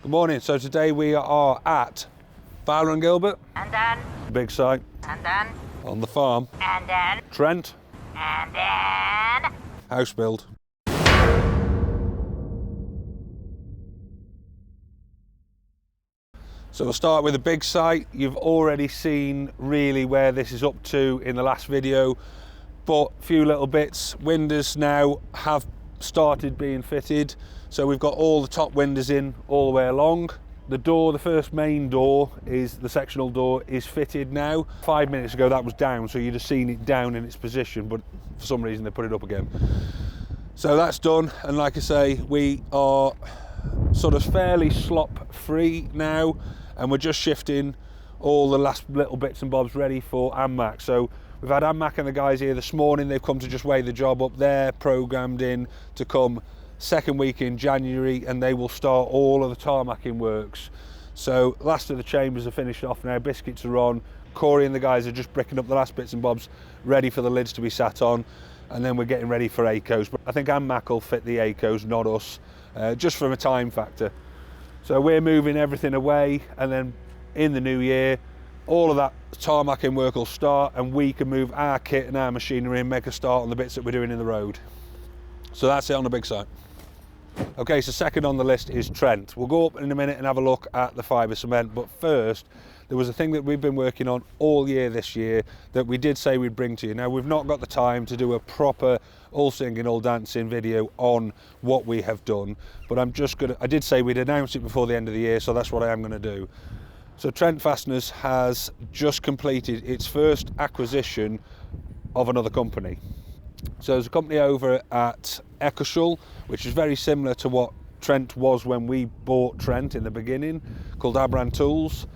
Good morning. So today we are at Fowler Gilbert. And then. Big site. And then. On the farm. And then. Trent. And then. House build. So we'll start with a big site. You've already seen really where this is up to in the last video, but a few little bits. Windows now have started being fitted. So we've got all the top windows in all the way along. The door, the first main door, is the sectional door, is fitted now. 5 minutes ago that was down, so you'd have seen it down in its position, but for some reason they put it up again. So that's done, and like I say, we are sort of fairly slop free now, and we're just shifting all the last little bits and bobs ready for AMMAC. So we've had AMMAC and the guys here this morning. They've come to just weigh the job up. They're programmed in to come second week in January, and they will start all of the tarmacking works. So last of the chambers are finished off now, biscuits are on. Corey and the guys are just bricking up the last bits and bobs, ready for the lids to be sat on, and then we're getting ready for ACOs. But I think AMMAC will fit the ACOs, not us, just from a time factor. So we're moving everything away, and then in the new year, all of that tarmacking work will start, and we can move our kit and our machinery and make a start on the bits that we're doing in the road. So that's it on the big site. Okay, so second on the list is Trent. We'll go up in a minute and have a look at the fibre cement, but first, there was a thing that we've been working on all year this year that we did say we'd bring to you. Now, we've not got the time to do a proper all singing, all dancing video on what we have done, but I did say we'd announce it before the end of the year, so that's what I am gonna do. So Trent Fasteners has just completed its first acquisition of another company. So there's a company over at Eccleshall, which is very similar to what Trent was when we bought Trent in the beginning, called Abran Tools.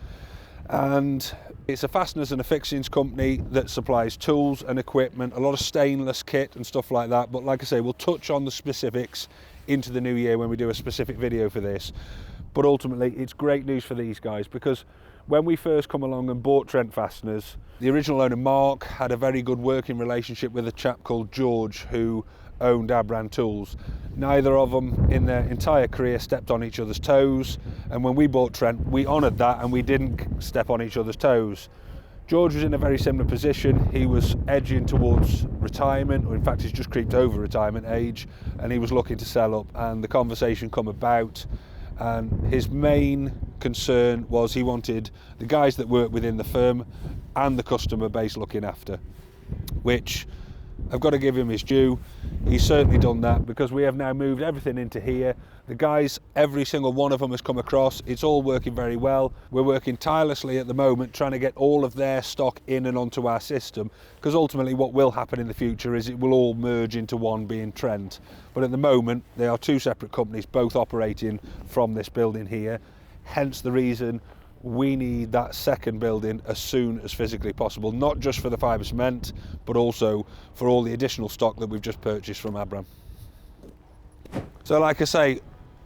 And it's a fasteners and a fixings company that supplies tools and equipment, a lot of stainless kit and stuff like that. But like I say, we'll touch on the specifics into the new year when we do a specific video for this. But ultimately, it's great news for these guys, because when we first come along and bought Trent Fasteners, the original owner, Mark, had a very good working relationship with a chap called George, who owned Abran Tools. Neither of them in their entire career stepped on each other's toes, and when we bought Trent, we honoured that and we didn't step on each other's toes. George was in a very similar position. He was edging towards retirement, or in fact he's just creeped over retirement age, and he was looking to sell up, and the conversation come about, and his main concern was he wanted the guys that work within the firm and the customer base looking after, which I've got to give him his due. He's certainly done that, because we have now moved everything into here. The guys, every single one of them has come across. It's all working very well. We're working tirelessly at the moment trying to get all of their stock in and onto our system, because ultimately what will happen in the future is it will all merge into one, being Trent. But at the moment they are two separate companies, both operating from this building here, hence the reason we need that second building as soon as physically possible, not just for the fibre cement, but also for all the additional stock that we've just purchased from Abram. So like I say,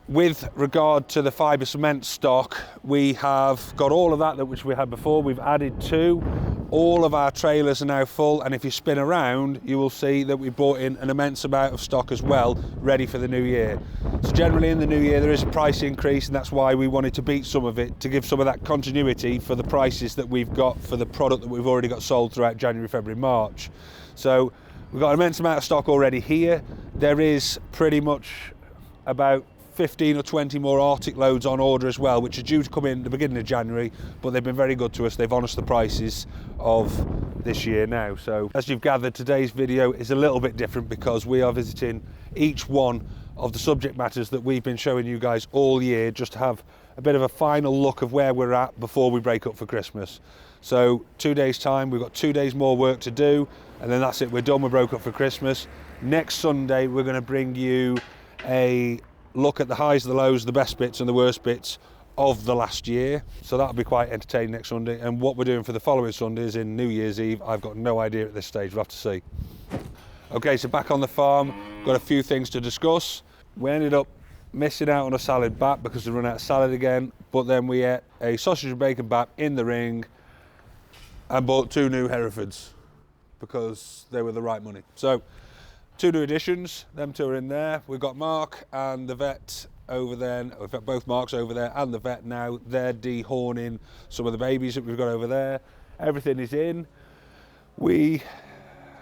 with regard to the fibre cement stock, we have got all of that which we had before. We've added two. All of our trailers are now full, and if you spin around, you will see that we brought in an immense amount of stock as well, ready for the new year. So generally in the new year there is a price increase, and that's why we wanted to beat some of it, to give some of that continuity for the prices that we've got for the product that we've already got sold throughout January, February, March. So we've got an immense amount of stock already here. There is pretty much about 15 or 20 more Arctic loads on order as well, which are due to come in at the beginning of January, but they've been very good to us. They've honoured the prices of this year now. So as you've gathered, today's video is a little bit different, because we are visiting each one of the subject matters that we've been showing you guys all year, just to have a bit of a final look of where we're at before we break up for Christmas. So 2 days time, we've got 2 days more work to do, and then that's it, we're done, we broke up for Christmas. Next Sunday we're going to bring you a look at the highs, the lows, the best bits and the worst bits of the last year. So that'll be quite entertaining next Sunday. And what we're doing for the following Sundays in New Year's Eve, I've got no idea at this stage, we'll have to see. Okay, so back on the farm, got a few things to discuss. We ended up missing out on a salad bat because we run out of salad again, but then we ate a sausage and bacon bat in the ring and bought 2 new Herefords because they were the right money. So 2 new additions, them 2 are in there. We've got Mark and the vet over there, we've got both Marks over there and the vet now. They're dehorning some of the babies that we've got over there. Everything is in. We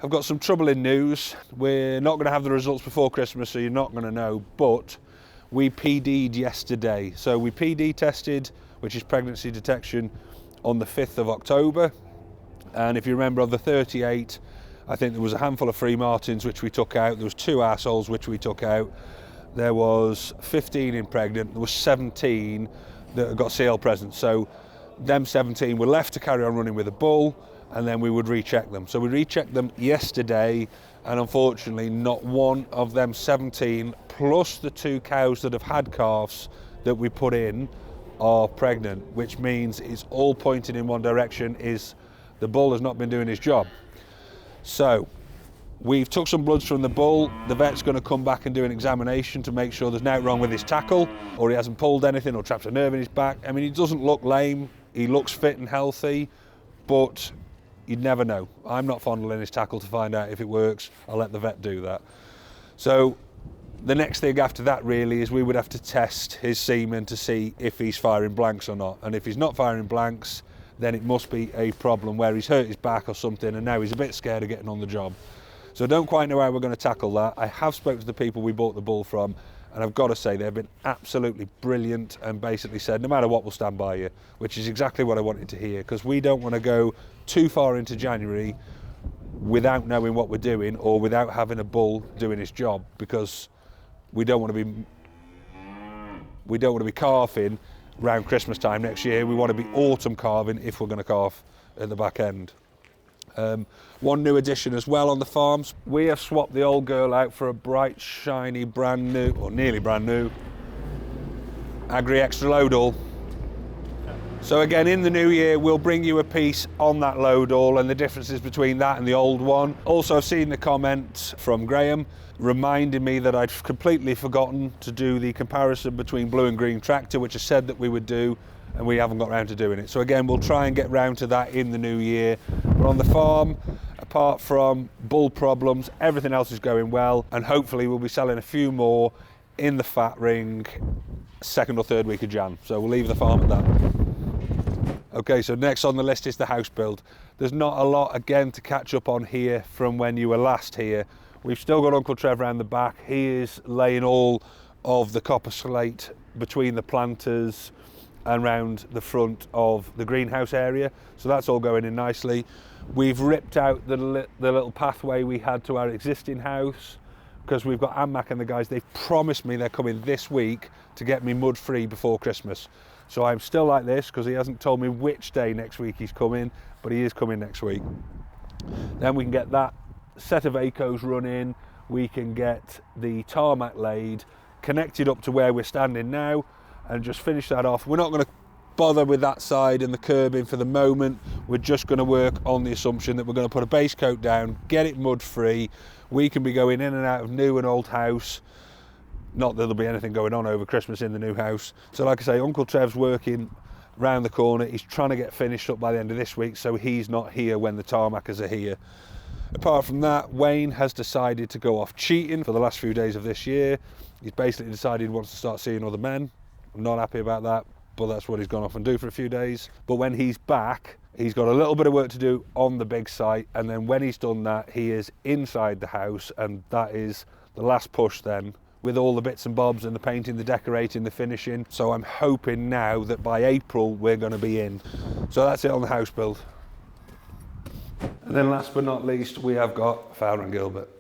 have got some troubling news. We're not going to have the results before Christmas, so you're not going to know, but we PD'd yesterday. So we PD tested, which is pregnancy detection, on the 5th of October. And if you remember, of the 38, I think there was a handful of free Martins which we took out. There was 2 assholes which we took out. There was 15 impregnant. There was 17 that got CL present. So them 17 were left to carry on running with a bull, and then we would recheck them. So we rechecked them yesterday, and unfortunately not one of them 17, plus the 2 cows that have had calves that we put in, are pregnant, which means it's all pointing in one direction, is the bull has not been doing his job. So we've took some bloods from the bull. The vet's going to come back and do an examination to make sure there's nothing wrong with his tackle, or he hasn't pulled anything or trapped a nerve in his back. I mean, he doesn't look lame, he looks fit and healthy, but you'd never know. I'm not fondling his tackle to find out if it works. I'll let the vet do that. So the next thing after that really is we would have to test his semen to see if he's firing blanks or not. And if he's not firing blanks, then it must be a problem where he's hurt his back or something, and now he's a bit scared of getting on the job. So I don't quite know how we're going to tackle that. I have spoken to the people we bought the bull from, and I've got to say they've been absolutely brilliant and basically said, no matter what, we'll stand by you, which is exactly what I wanted to hear, because we don't want to go too far into January without knowing what we're doing or without having a bull doing his job, because we don't want to be calving around Christmas time next year. We want to be autumn calving if we're going to calve at the back end. One new addition as well on the farms, we have swapped the old girl out for a bright, shiny, brand new, or nearly brand new, Agri Extra load all. So again, in the new year, we'll bring you a piece on that load all and the differences between that and the old one. Also, I've seen the comment from Graham reminding me that I'd completely forgotten to do the comparison between blue and green tractor, which I said that we would do, and we haven't got round to doing it. So again, we'll try and get round to that in the new year. But on the farm, apart from bull problems, everything else is going well, and hopefully we'll be selling a few more in the fat ring 2nd or 3rd week of Jan. So we'll leave the farm at that. Okay, so next on the list is the house build. There's not a lot again to catch up on here from when you were last here. We've still got Uncle Trev around the back. He is laying all of the copper slate between the planters and round the front of the greenhouse area. So that's all going in nicely. We've ripped out the little pathway we had to our existing house, because we've got Amac and the guys, they've promised me they're coming this week to get me mud free before Christmas. So I'm still like this because he hasn't told me which day next week he's coming, but he is coming next week. Then we can get that set of ACOs running, we can get the tarmac laid, connected up to where we're standing now, and just finish that off. We're not going to bother with that side and the curbing for the moment. We're just going to work on the assumption that we're going to put a base coat down, get it mud free. We can be going in and out of new and old house. Not that there'll be anything going on over Christmas in the new house. So like I say, Uncle Trev's working round the corner. He's trying to get finished up by the end of this week, so he's not here when the tarmackers are here. Apart from that, Wayne has decided to go off cheating for the last few days of this year. He's basically decided he wants to start seeing other men. I'm not happy about that, but that's what he's gone off and do for a few days. But when he's back, he's got a little bit of work to do on the big site, and then when he's done that, he is inside the house, and that is the last push then, with all the bits and bobs and the painting, the decorating, the finishing. So I'm hoping now that by April we're going to be in. So that's it on the house build. And then last but not least, we have got Fowler Gilbert.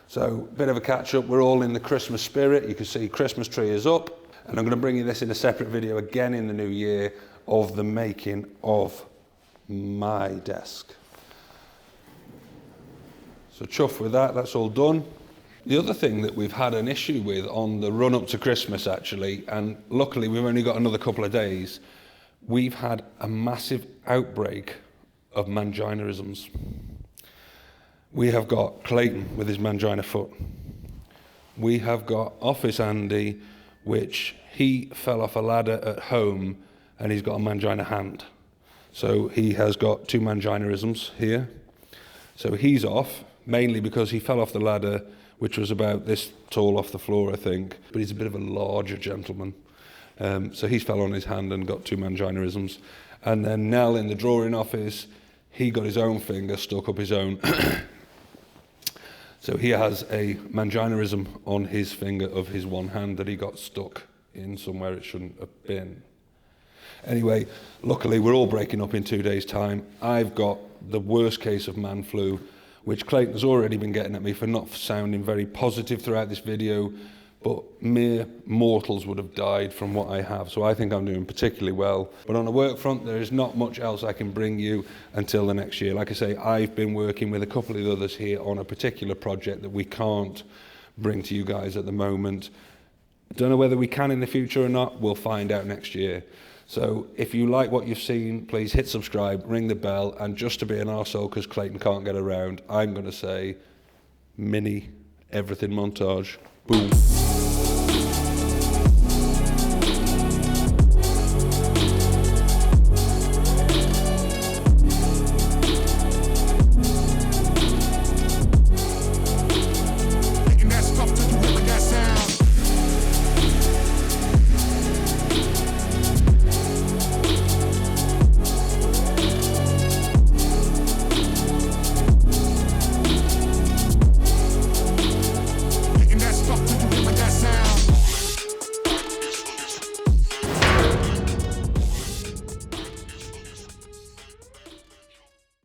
So a bit of a catch up, we're all in the Christmas spirit. You can see Christmas tree is up, and I'm going to bring you this in a separate video again in the new year of the making of my desk. So chuffed with that, that's all done. The other thing that we've had an issue with on the run up to Christmas actually, and luckily we've only got another couple of days, we've had a massive outbreak of manginaisms. We have got Clayton with his mangina foot. We have got Office Andy, which he fell off a ladder at home and he's got a mangina hand. So he has got 2 manginaisms here. So he's off, mainly because he fell off the ladder which was about this tall off the floor, I think. But he's a bit of a larger gentleman. So he's fell on his hand and got 2 manginarisms. And then Nell in the drawing office, he got his own finger stuck up his own. So he has a manginarism on his finger of his one hand that he got stuck in somewhere it shouldn't have been. Anyway, luckily we're all breaking up in 2 days' time. I've got the worst case of man flu, which Clayton has already been getting at me for not sounding very positive throughout this video, but mere mortals would have died from what I have. So I think I'm doing particularly well. But on the work front, there is not much else I can bring you until the next year. Like I say, I've been working with a couple of others here on a particular project that we can't bring to you guys at the moment. Don't know whether we can in the future or not. We'll find out next year. So if you like what you've seen, please hit subscribe, ring the bell, and just to be an arsehole because Clayton can't get around, I'm going to say mini everything montage. Boom.